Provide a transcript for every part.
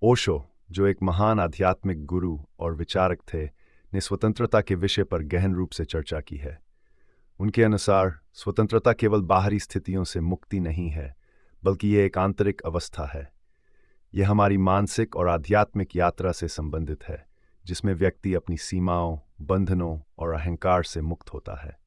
ओशो, जो एक महान आध्यात्मिक गुरु और विचारक थे, ने स्वतंत्रता के विषय पर गहन रूप से चर्चा की है। उनके अनुसार स्वतंत्रता केवल बाहरी स्थितियों से मुक्ति नहीं है, बल्कि ये एक आंतरिक अवस्था है। यह हमारी मानसिक और आध्यात्मिक यात्रा से संबंधित है, जिसमें व्यक्ति अपनी सीमाओं, बंधनों और अहंकार से मुक्त होता है।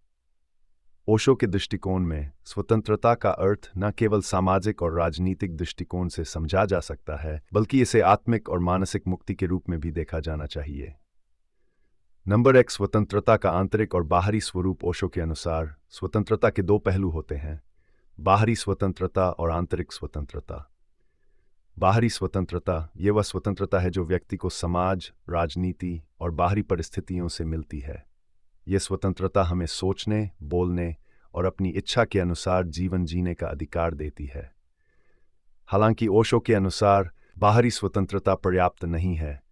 ओशो के दृष्टिकोण में स्वतंत्रता का अर्थ न केवल सामाजिक और राजनीतिक दृष्टिकोण से समझा जा सकता है, बल्कि इसे आत्मिक और मानसिक मुक्ति के रूप में भी देखा जाना चाहिए। नंबर एक, स्वतंत्रता का आंतरिक और बाहरी स्वरूप। ओशो के अनुसार स्वतंत्रता के दो पहलू होते हैं, बाहरी स्वतंत्रता और आंतरिक स्वतंत्रता। बाहरी स्वतंत्रता ये वह स्वतंत्रता है जो व्यक्ति को समाज, राजनीति और बाहरी परिस्थितियों से मिलती है। यह स्वतंत्रता हमें सोचने, बोलने और अपनी इच्छा के अनुसार जीवन जीने का अधिकार देती है। हालांकि ओशो के अनुसार बाहरी स्वतंत्रता पर्याप्त नहीं है,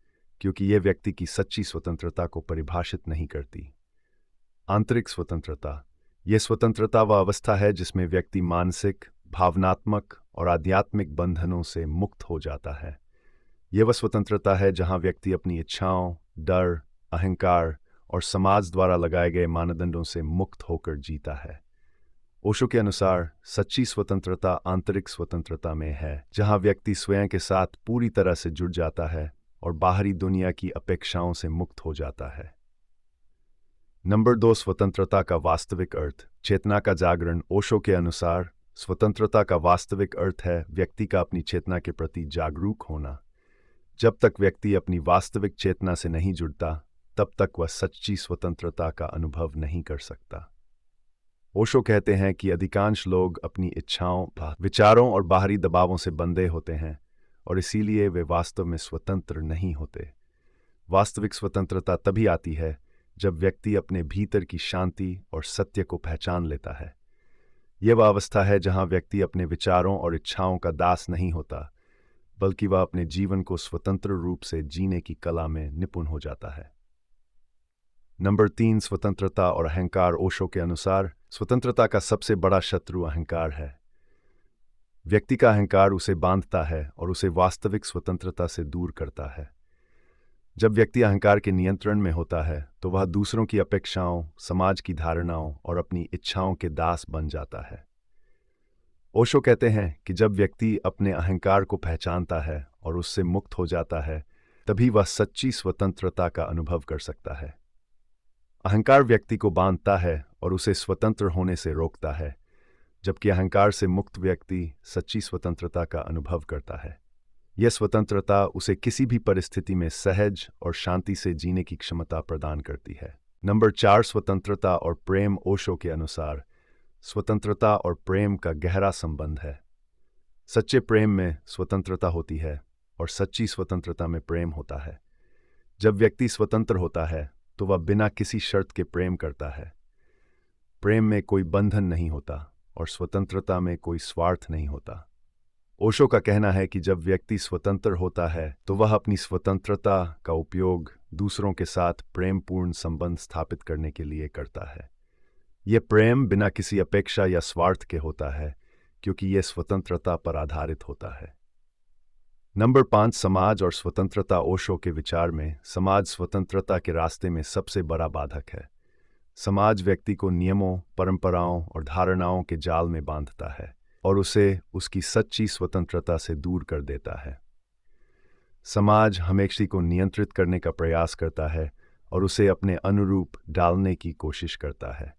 क्योंकि यह व्यक्ति की सच्ची स्वतंत्रता को परिभाषित नहीं करती। आंतरिक स्वतंत्रता यह स्वतंत्रता वह अवस्था है जिसमें व्यक्ति मानसिक, भावनात्मक और आध्यात्मिक बंधनों से मुक्त हो जाता है। यह वह स्वतंत्रता है जहां व्यक्ति अपनी इच्छाओं, डर, अहंकार और समाज द्वारा लगाए गए मानदंडों से मुक्त होकर जीता है। ओशो के अनुसार सच्ची स्वतंत्रता आंतरिक स्वतंत्रता में है, जहां व्यक्ति स्वयं के साथ पूरी तरह से जुड़ जाता है और बाहरी दुनिया की अपेक्षाओं से मुक्त हो जाता है। नंबर दो, स्वतंत्रता का वास्तविक अर्थ, चेतना का जागरण। ओशो के अनुसार स्वतंत्रता का वास्तविक अर्थ है व्यक्ति का अपनी चेतना के प्रति जागरूक होना। जब तक व्यक्ति अपनी वास्तविक चेतना से नहीं जुड़ता, तब तक वह सच्ची स्वतंत्रता का अनुभव नहीं कर सकता। ओशो कहते हैं कि अधिकांश लोग अपनी इच्छाओं, विचारों और बाहरी दबावों से बंधे होते हैं और इसीलिए वे वास्तव में स्वतंत्र नहीं होते। वास्तविक स्वतंत्रता तभी आती है जब व्यक्ति अपने भीतर की शांति और सत्य को पहचान लेता है। यह वह अवस्था है जहां व्यक्ति अपने विचारों और इच्छाओं का दास नहीं होता, बल्कि वह अपने जीवन को स्वतंत्र रूप से जीने की कला में निपुण हो जाता है। नंबर तीन, स्वतंत्रता और अहंकार। ओशो के अनुसार स्वतंत्रता का सबसे बड़ा शत्रु अहंकार है। व्यक्ति का अहंकार उसे बांधता है और उसे वास्तविक स्वतंत्रता से दूर करता है। जब व्यक्ति अहंकार के नियंत्रण में होता है, तो वह दूसरों की अपेक्षाओं, समाज की धारणाओं और अपनी इच्छाओं के दास बन जाता है। ओशो कहते हैं कि जब व्यक्ति अपने अहंकार को पहचानता है और उससे मुक्त हो जाता है, तभी वह सच्ची स्वतंत्रता का अनुभव कर सकता है। अहंकार व्यक्ति को बांधता है और उसे स्वतंत्र होने से रोकता है, जबकि अहंकार से मुक्त व्यक्ति सच्ची स्वतंत्रता का अनुभव करता है। यह स्वतंत्रता उसे किसी भी परिस्थिति में सहज और शांति से जीने की क्षमता प्रदान करती है। नंबर चार, स्वतंत्रता और प्रेम। ओशो के अनुसार स्वतंत्रता और प्रेम का गहरा संबंध है। सच्चे प्रेम में स्वतंत्रता होती है और सच्ची स्वतंत्रता में प्रेम होता है। जब व्यक्ति स्वतंत्र होता है, तो वह बिना किसी शर्त के प्रेम करता है। प्रेम में कोई बंधन नहीं होता और स्वतंत्रता में कोई स्वार्थ नहीं होता। ओशो का कहना है कि जब व्यक्ति स्वतंत्र होता है, तो वह अपनी स्वतंत्रता का उपयोग दूसरों के साथ प्रेमपूर्ण संबंध स्थापित करने के लिए करता है। यह प्रेम बिना किसी अपेक्षा या स्वार्थ के होता है, क्योंकि यह स्वतंत्रता पर आधारित होता है। नंबर पाँच, समाज और स्वतंत्रता। ओशो के विचार में समाज स्वतंत्रता के रास्ते में सबसे बड़ा बाधक है। समाज व्यक्ति को नियमों, परंपराओं और धारणाओं के जाल में बांधता है और उसे उसकी सच्ची स्वतंत्रता से दूर कर देता है। समाज हमेशा को नियंत्रित करने का प्रयास करता है और उसे अपने अनुरूप डालने की कोशिश करता है।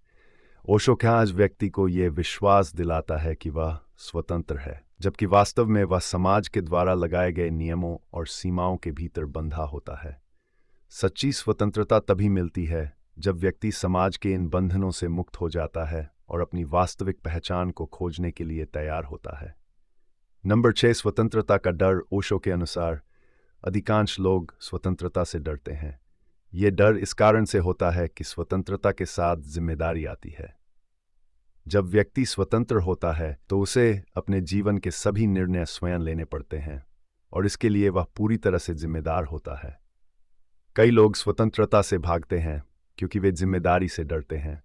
ओशो आज व्यक्ति को यह विश्वास दिलाता है कि वह स्वतंत्र है, जबकि वास्तव में वह समाज के द्वारा लगाए गए नियमों और सीमाओं के भीतर बंधा होता है। सच्ची स्वतंत्रता तभी मिलती है जब व्यक्ति समाज के इन बंधनों से मुक्त हो जाता है और अपनी वास्तविक पहचान को खोजने के लिए तैयार होता है। नंबर 6, स्वतंत्रता का डर। ओशो के अनुसार अधिकांश लोग स्वतंत्रता से डरते हैं। ये डर इस कारण से होता है कि स्वतंत्रता के साथ जिम्मेदारी आती है। जब व्यक्ति स्वतंत्र होता है, तो उसे अपने जीवन के सभी निर्णय स्वयं लेने पड़ते हैं और इसके लिए वह पूरी तरह से जिम्मेदार होता है। कई लोग स्वतंत्रता से भागते हैं क्योंकि वे जिम्मेदारी से डरते हैं।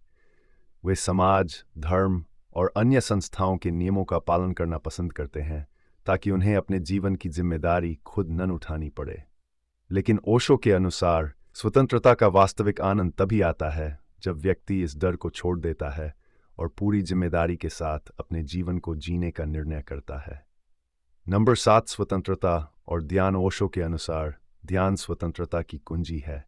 वे समाज, धर्म और अन्य संस्थाओं के नियमों का पालन करना पसंद करते हैं, ताकि उन्हें अपने जीवन की जिम्मेदारी खुद न उठानी पड़े। लेकिन ओशो के अनुसार स्वतंत्रता का वास्तविक आनंद तभी आता है जब व्यक्ति इस डर को छोड़ देता है और पूरी जिम्मेदारी के साथ अपने जीवन को जीने का निर्णय करता है। नंबर 7, स्वतंत्रता और ध्यान। ओशो के अनुसार ध्यान स्वतंत्रता की कुंजी है।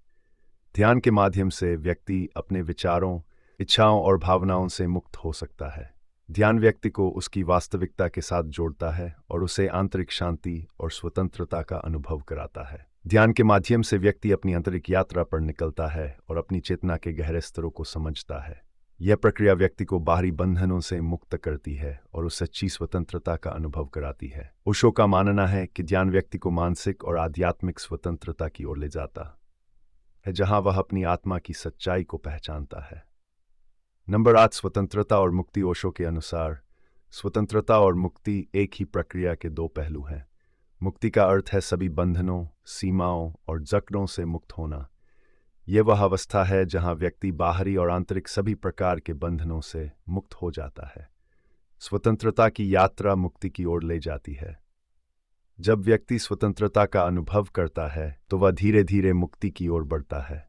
ध्यान के माध्यम से व्यक्ति अपने विचारों, इच्छाओं और भावनाओं से मुक्त हो सकता है। ध्यान व्यक्ति को उसकी वास्तविकता के साथ जोड़ता है और उसे आंतरिक शांति और स्वतंत्रता का अनुभव कराता है। ध्यान के माध्यम से व्यक्ति अपनी आंतरिक यात्रा पर निकलता है और अपनी चेतना के गहरे स्तरों को समझता है। यह प्रक्रिया व्यक्ति को बाहरी बंधनों से मुक्त करती है और उस सच्ची स्वतंत्रता का अनुभव कराती है। ओशो का मानना है कि ध्यान व्यक्ति को मानसिक और आध्यात्मिक स्वतंत्रता की ओर ले जाता है, जहां वह अपनी आत्मा की सच्चाई को पहचानता है। नंबर 8, स्वतंत्रता और मुक्ति। ओशो के अनुसार स्वतंत्रता और मुक्ति एक ही प्रक्रिया के दो पहलू हैं। मुक्ति का अर्थ है सभी बंधनों, सीमाओं और जकड़ों से मुक्त होना। यह वह अवस्था है जहां व्यक्ति बाहरी और आंतरिक सभी प्रकार के बंधनों से मुक्त हो जाता है। स्वतंत्रता की यात्रा मुक्ति की ओर ले जाती है। जब व्यक्ति स्वतंत्रता का अनुभव करता है तो वह धीरे धीरे मुक्ति की ओर बढ़ता है।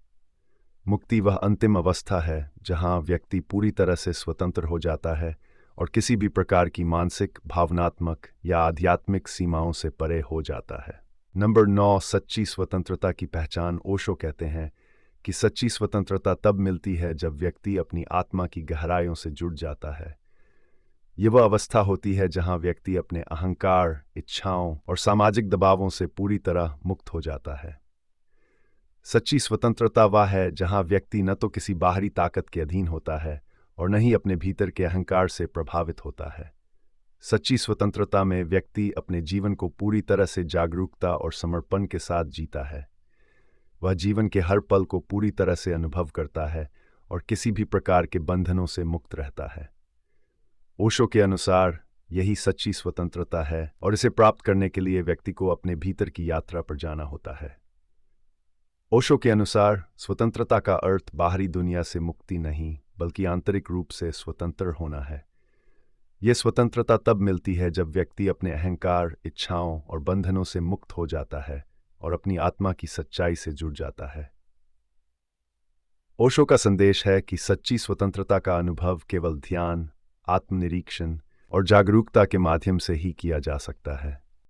मुक्ति वह अंतिम अवस्था है जहां व्यक्ति पूरी तरह से स्वतंत्र हो जाता है और किसी भी प्रकार की मानसिक, भावनात्मक या आध्यात्मिक सीमाओं से परे हो जाता है। नंबर 9, सच्ची स्वतंत्रता की पहचान। ओशो कहते हैं कि सच्ची स्वतंत्रता तब मिलती है जब व्यक्ति अपनी आत्मा की गहराइयों से जुड़ जाता है। यह वह अवस्था होती है जहां व्यक्ति अपने अहंकार, इच्छाओं और सामाजिक दबावों से पूरी तरह मुक्त हो जाता है। सच्ची स्वतंत्रता वह है जहां व्यक्ति न तो किसी बाहरी ताकत के अधीन होता है और न ही अपने भीतर के अहंकार से प्रभावित होता है। सच्ची स्वतंत्रता में व्यक्ति अपने जीवन को पूरी तरह से जागरूकता और समर्पण के साथ जीता है। वह जीवन के हर पल को पूरी तरह से अनुभव करता है और किसी भी प्रकार के बंधनों से मुक्त रहता है। ओशो के अनुसार यही सच्ची स्वतंत्रता है और इसे प्राप्त करने के लिए व्यक्ति को अपने भीतर की यात्रा पर जाना होता है। ओशो के अनुसार स्वतंत्रता का अर्थ बाहरी दुनिया से मुक्ति नहीं, बल्कि आंतरिक रूप से स्वतंत्र होना है। यह स्वतंत्रता तब मिलती है जब व्यक्ति अपने अहंकार, इच्छाओं और बंधनों से मुक्त हो जाता है और अपनी आत्मा की सच्चाई से जुड़ जाता है। ओशो का संदेश है कि सच्ची स्वतंत्रता का अनुभव केवल ध्यान, आत्मनिरीक्षण और जागरूकता के माध्यम से ही किया जा सकता है।